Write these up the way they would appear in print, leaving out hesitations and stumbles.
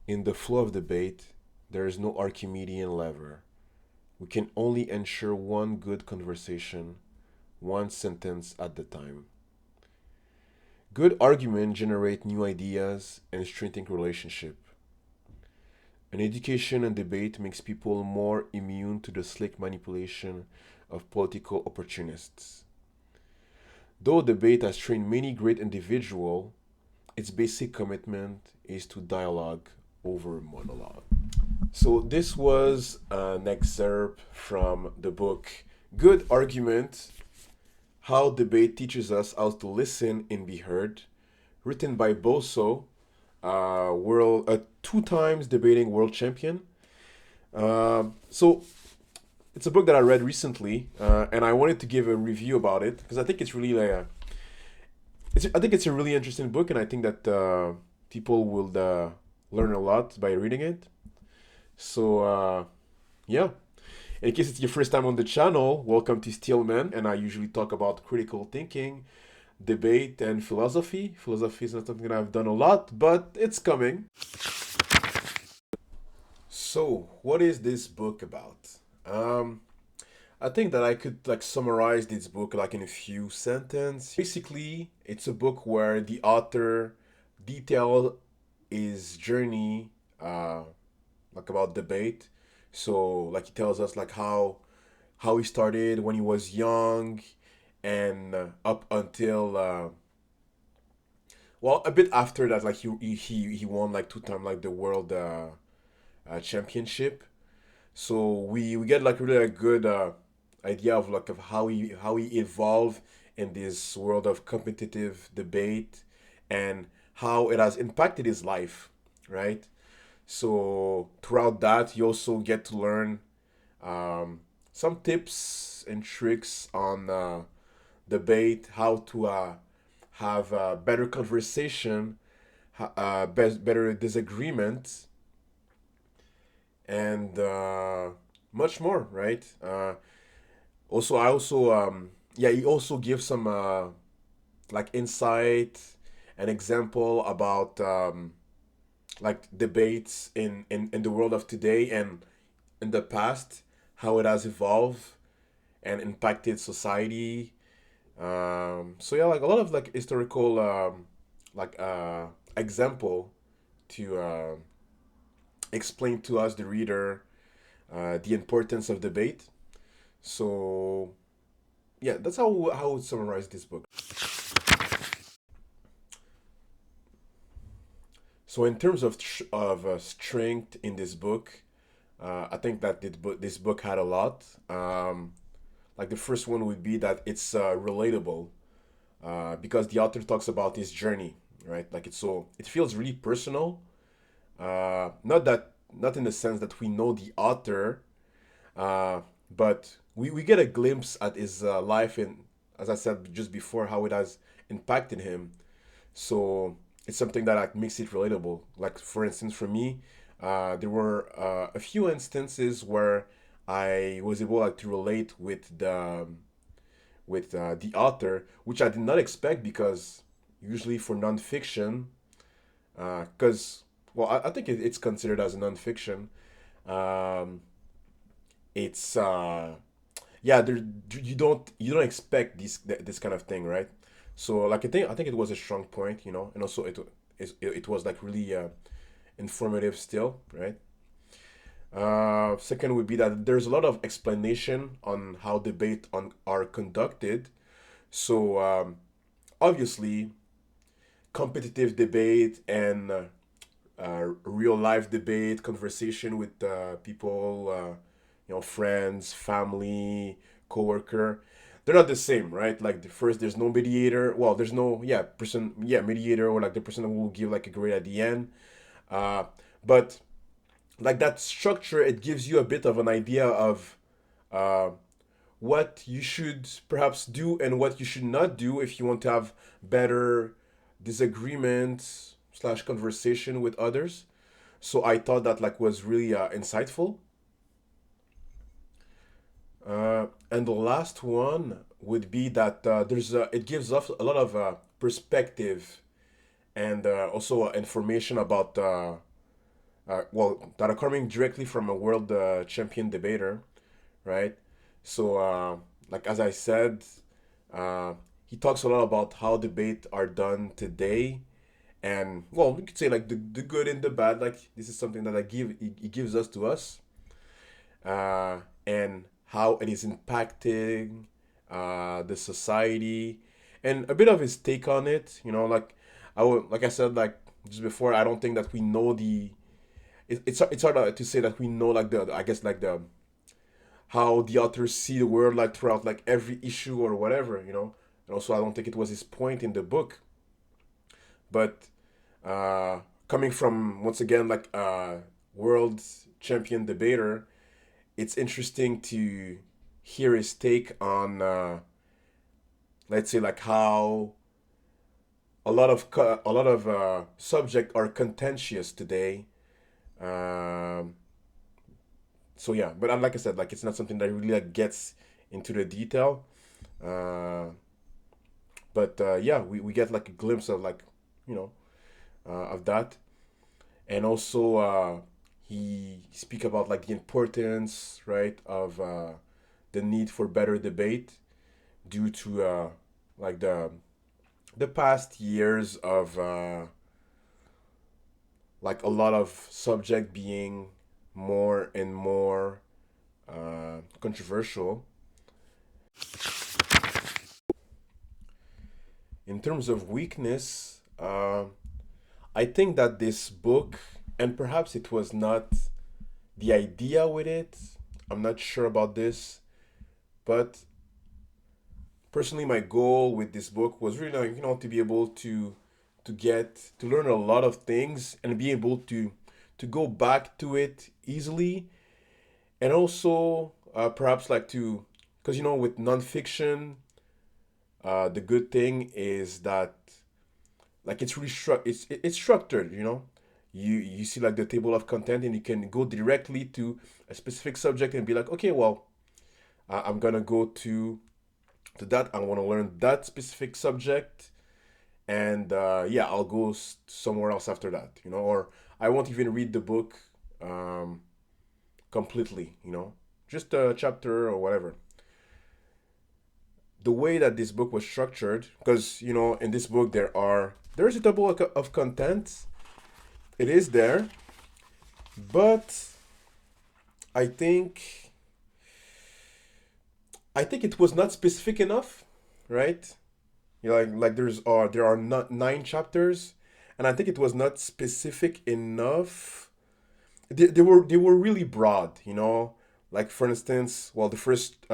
In the flow of debate, there is no Archimedean lever. We can only ensure one good conversation, one sentence at the time. Good argument generate new ideas and strengthen relationship. An education and debate makes people more immune to the slick manipulation of political opportunists. Though debate has trained many great individuals, its basic commitment is to dialogue over monologue. So this was an excerpt from the book Good Argument: How Debate Teaches Us How to Listen and Be Heard, written by Bo Seo, world a two times debating world champion. So it's a book that I read recently, and I wanted to give a review about it because I think it's really I think it's a really interesting book, and I think that people will learn a lot by reading it. So yeah, in case it's your first time on the channel, welcome to Steelman, and I usually talk about critical thinking, debate, and philosophy. Philosophy is not something that I've done a lot, but it's coming. So, what is this book about? Um, I think that I could like summarize this book like in a few sentences. Basically, it's a book where the author detail his journey, like about debate. So, like he tells us like how he started when he was young, and up until well a bit after that, like he won like two times like the world championship. So we get like really a good idea of like of how he evolved in this world of competitive debate, and how it has impacted his life, right? So throughout that, you also get to learn some tips and tricks on debate, how to have a better conversation, better disagreement, and much more, right? Also, I also yeah, he also gives some like insight and example about like debates in the world of today and in the past, how it has evolved and impacted society. So yeah, like a lot of like historical like example to explain to us, the reader, the importance of debate. So yeah, that's how I would summarize this book. So in terms of strength in this book, I think that this book had a lot. Like the first one would be that it's relatable, because the author talks about his journey, right? Like it feels really personal. Not in the sense that we know the author, but we get a glimpse at his life, and as I said just before, how it has impacted him. So it's something that like makes it relatable. Like for instance, for me, there were a few instances where I was able like to relate with the author, which I did not expect, because usually for nonfiction, because well, I think it's considered as a nonfiction. Um, it's yeah, you don't expect this kind of thing, right? So like I think it was a strong point, and also it was like really informative still, right? Second would be that there's a lot of explanation on how debate are conducted. So obviously, competitive debate and real life debate, conversation with people, friends, family, coworker. They're not the same, right? Like the first, there's no mediator. Well, there's no mediator, or like the person who will give like a grade at the end. Uh, but like that structure, it gives you a bit of an idea of uh, what you should perhaps do and what you should not do if you want to have better disagreements slash conversation with others. So I thought that like was really insightful. And the last one would be that it gives us a lot of perspective, and also information about well, that are coming directly from a world champion debater, right? So, like as I said, uh, he talks a lot about how debate are done today, and well, we could say like the good and the bad. Like this is something that he gives us to us, and how it is impacting the society, and a bit of his take on it. You know, like like I said, like just before, I don't think that we know it's hard to say that we know like the I guess like the how the authors see the world like throughout like every issue or whatever, you know. And also, I don't think it was his point in the book, but coming from once again like world champion debater, it's interesting to hear his take on let's say like how a lot of subject are contentious today. Um, so yeah, but like I said, like it's not something that really like gets into the detail. Uh, but yeah, we get like a glimpse of like you know of that, and also he speak about like the importance right of the need for better debate due to like the past years of like a lot of subject being more and more controversial. In terms of weakness, I think that this book, and perhaps it was not the idea with it, I'm not sure about this, but personally, my goal with this book was really, like, to be able to learn a lot of things and be able to go back to it easily, and also perhaps like to, because with nonfiction, the good thing is that like it's really it's structured. You see like the table of content, and you can go directly to a specific subject and be like, okay, well, I'm gonna go to that. I want to learn that specific subject, and yeah, I'll go somewhere else after that. Or I won't even read the book um, completely. Just a chapter or whatever. The way that this book was structured, because in this book there's a table of contents. It is there, but I think I think it was not specific enough, right? Like there are not 9 chapters, and I think it was not specific enough. They were really broad, Like for instance, well, the first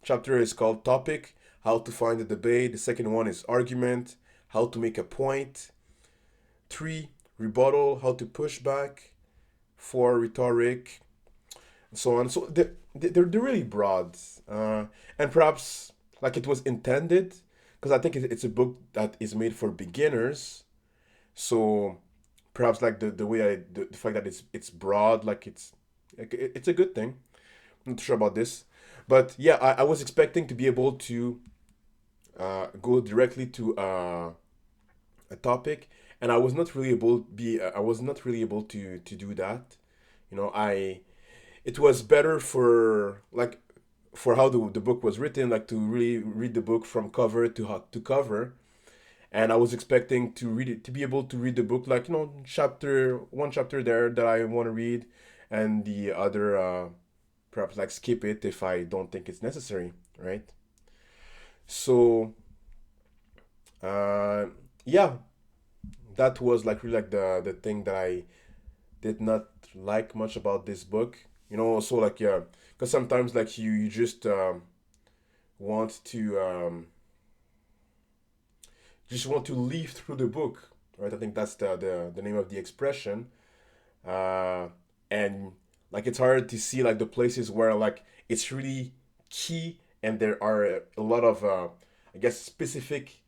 chapter is called topic, how to find a debate. The second one is argument, how to make a point. 3, rebuttal, how to push back. 4, rhetoric, and so on. So they're really broad, and perhaps like it was intended, because I think it's a book that is made for beginners. So perhaps like the way the fact that it's broad, like it's a good thing. I'm not sure about this, but yeah, I was expecting to be able to go directly to a topic, and I was not really able to do that. I It was better for how the book was written, like to really read the book from cover to cover. And I was expecting to read it, to be able to read the book like chapter one chapter there that I want to read, and the other perhaps like skip it if I don't think it's necessary, right? So uh yeah, that was like really like the thing that I did not like much about this book. Also like, yeah, because sometimes like you just want to leaf through the book, right? I think that's the name of the expression. uh and like it's hard to see like the places where like it's really key, and there are a lot of I guess specific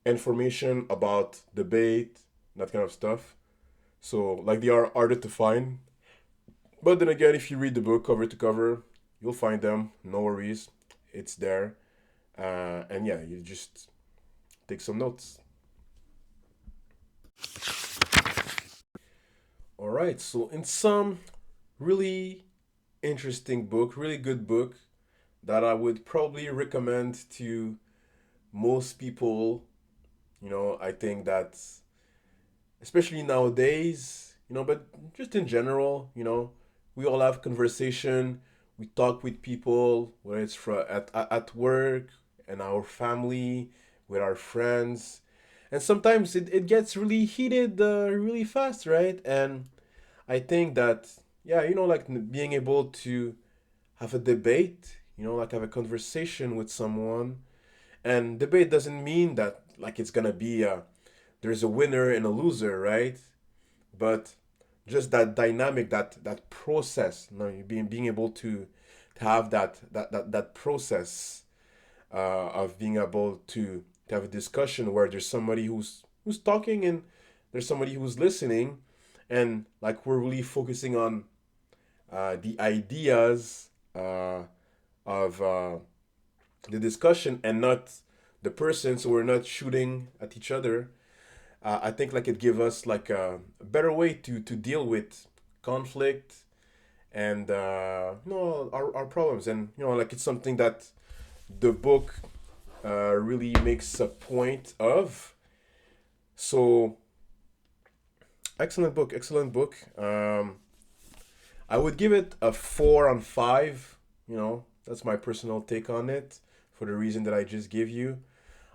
information about debate, that kind of stuff. So like they are harder to find. But then again, if you read the book cover to cover, you'll find them. No worries, it's there. And yeah, you just take some notes. All right. right, so in some really interesting book, really good book that I would probably recommend to most people, I think that especially nowadays, but just in general, we all have conversation, we talk with people, whether it's at work and our family, with our friends, and sometimes it gets really heated really fast, right? And I think that, yeah, like being able to have a debate, like have a conversation with someone. And debate doesn't mean that like it's gonna be there's a winner and a loser, right? But just that dynamic, that process, being able to have that process of being able to have a discussion where there's somebody who's talking and there's somebody who's listening, and like we're really focusing on the ideas of the discussion and not the person, so we're not shooting at each other. I think like it give us like a better way to deal with conflict and our problems, and like it's something that the book really makes a point of. So excellent book, excellent book. I would give it a 4 on 5. That's my personal take on it, for the reason that I just gave you.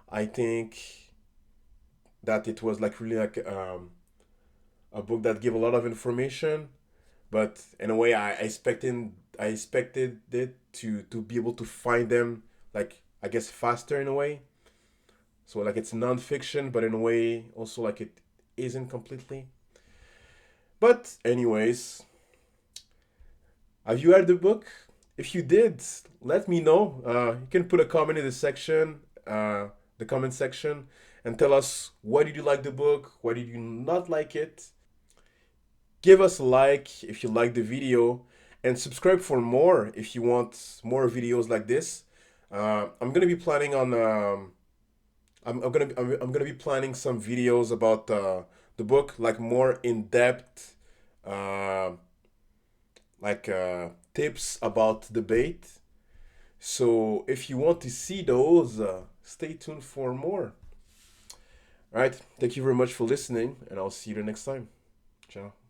I think that it was like really like a book that gave a lot of information, but in a way I expected it to be able to find them, like I guess faster in a way. So like it's nonfiction, but in a way also like it isn't completely. But anyways, have you read the book? If you did, let me know. You can put a comment in the comment section, and tell us why did you like the book, why did you not like it. Give us a like if you like the video, and subscribe for more if you want more videos like this. I'm gonna be planning on. I'm gonna be planning some videos about the book, like more in depth, uh, like tips about debate. So if you want to see those, stay tuned for more. All right. Thank you very much for listening, and I'll see you the next time. Ciao.